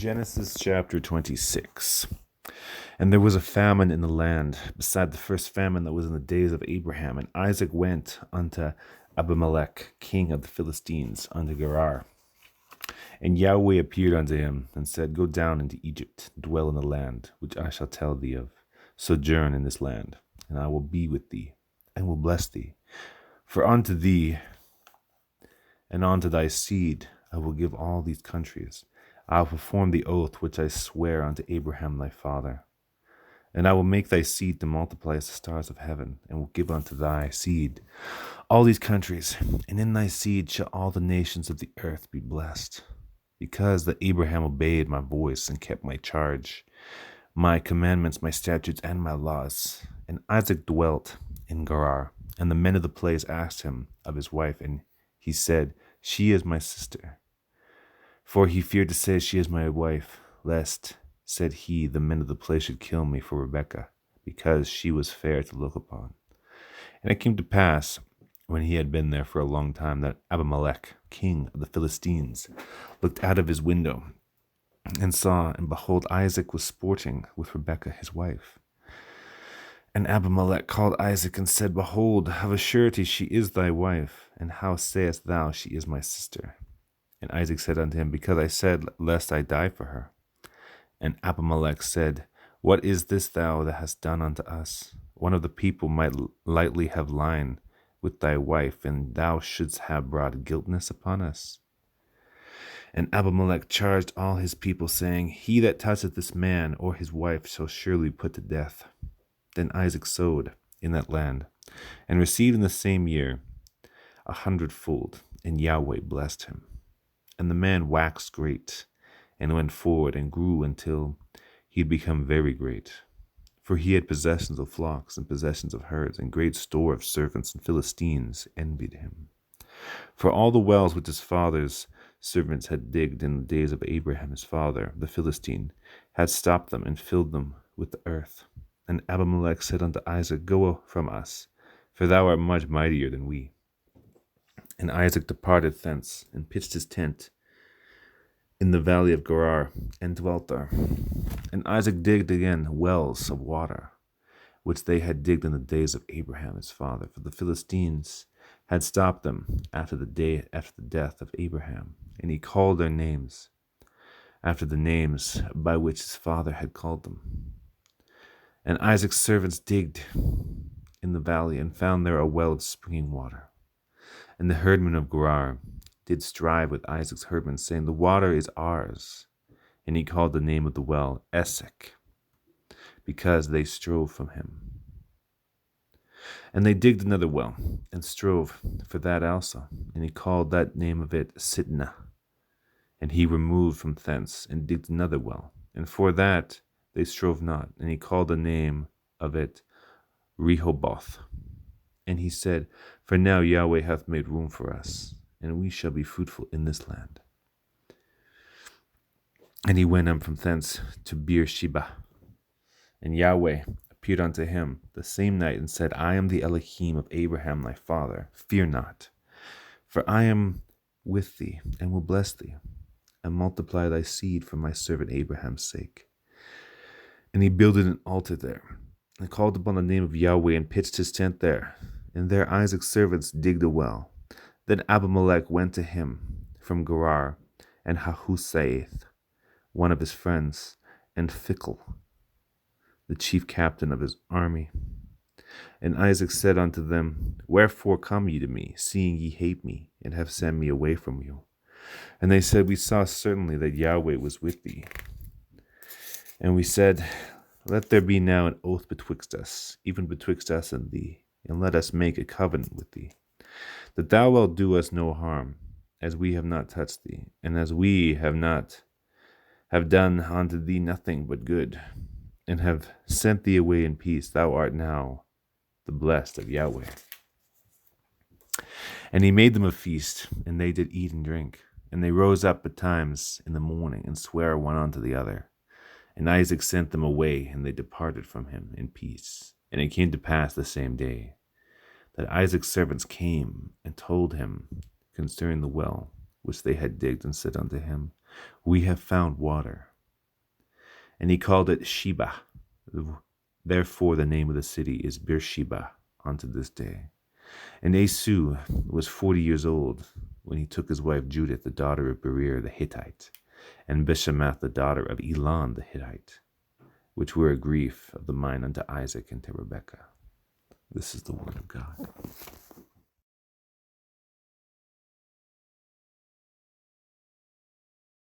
Genesis chapter 26. And there was a famine in the land, beside the first famine that was in the days of Abraham. And Isaac went unto Abimelech, king of the Philistines, unto Gerar. And Yahweh appeared unto him, and said, Go down into Egypt, dwell in the land, which I shall tell thee of. Sojourn in this land, and I will be with thee, and will bless thee. For unto thee and unto thy seed I will give all these countries. I will perform the oath which I swear unto Abraham thy father. And I will make thy seed to multiply as the stars of heaven, and will give unto thy seed all these countries, and in thy seed shall all the nations of the earth be blessed. Because that Abraham obeyed my voice and kept my charge, my commandments, my statutes, and my laws. And Isaac dwelt in Gerar, and the men of the place asked him of his wife, and he said, She is my sister. For he feared to say, She is my wife, lest, said he, the men of the place should kill me for Rebekah, because she was fair to look upon. And it came to pass, when he had been there for a long time, that Abimelech, king of the Philistines, looked out of his window, and saw, and behold, Isaac was sporting with Rebekah his wife. And Abimelech called Isaac and said, Behold, of a surety she is thy wife, and how sayest thou, She is my sister? And Isaac said unto him, Because I said, Lest I die for her. And Abimelech said, What is this thou that hast done unto us? One of the people might lightly have lied with thy wife, and thou shouldst have brought guiltness upon us. And Abimelech charged all his people, saying, He that toucheth this man or his wife shall surely be put to death. Then Isaac sowed in that land, and received in the same year 100-fold, and Yahweh blessed him. And the man waxed great, and went forward, and grew until he had become very great. For he had possessions of flocks, and possessions of herds, and great store of servants, and Philistines envied him. For all the wells which his father's servants had digged in the days of Abraham his father, the Philistine, had stopped them, and filled them with the earth. And Abimelech said unto Isaac, Go from us, for thou art much mightier than we. And Isaac departed thence, and pitched his tent in the valley of Gerar, and dwelt there. And Isaac digged again wells of water, which they had digged in the days of Abraham his father, for the Philistines had stopped them after the death of Abraham. And he called their names after the names by which his father had called them. And Isaac's servants digged in the valley, and found there a well of springing water. And the herdmen of Gerar did strive with Isaac's herdmen, saying, The water is ours. And he called the name of the well Esek, because they strove from him. And they digged another well, and strove for that also. And he called that name of it Sitnah. And he removed from thence, and digged another well. And for that they strove not. And he called the name of it Rehoboth. And he said, For now Yahweh hath made room for us, and we shall be fruitful in this land. And he went up from thence to Beersheba. And Yahweh appeared unto him the same night, and said, I am the Elohim of Abraham thy father. Fear not, for I am with thee, and will bless thee, and multiply thy seed for my servant Abraham's sake. And he builded an altar there, and called upon the name of Yahweh, and pitched his tent there. And there Isaac's servants digged a well. Then Abimelech went to him from Gerar, and Ahuzzath, one of his friends, and Phicol, the chief captain of his army. And Isaac said unto them, Wherefore come ye to me, seeing ye hate me, and have sent me away from you? And they said, We saw certainly that Yahweh was with thee. And we said, Let there be now an oath betwixt us, even betwixt us and thee, and let us make a covenant with thee, that thou wilt do us no harm, as we have not touched thee, and as we have done unto thee nothing but good, and have sent thee away in peace. Thou art now the blessed of Yahweh. And he made them a feast, and they did eat and drink. And they rose up betimes in the morning, and sware one unto the other. And Isaac sent them away, and they departed from him in peace. And it came to pass the same day, that Isaac's servants came and told him concerning the well which they had digged, and said unto him, We have found water. and he called it Sheba. Therefore the name of the city is Beersheba unto this day. And Esau was 40 years old when he took his wife Judith, the daughter of Berer the Hittite, and Bishemath, the daughter of Elon the Hittite, which were a grief of the mind unto Isaac and to Rebekah. This is the word of God.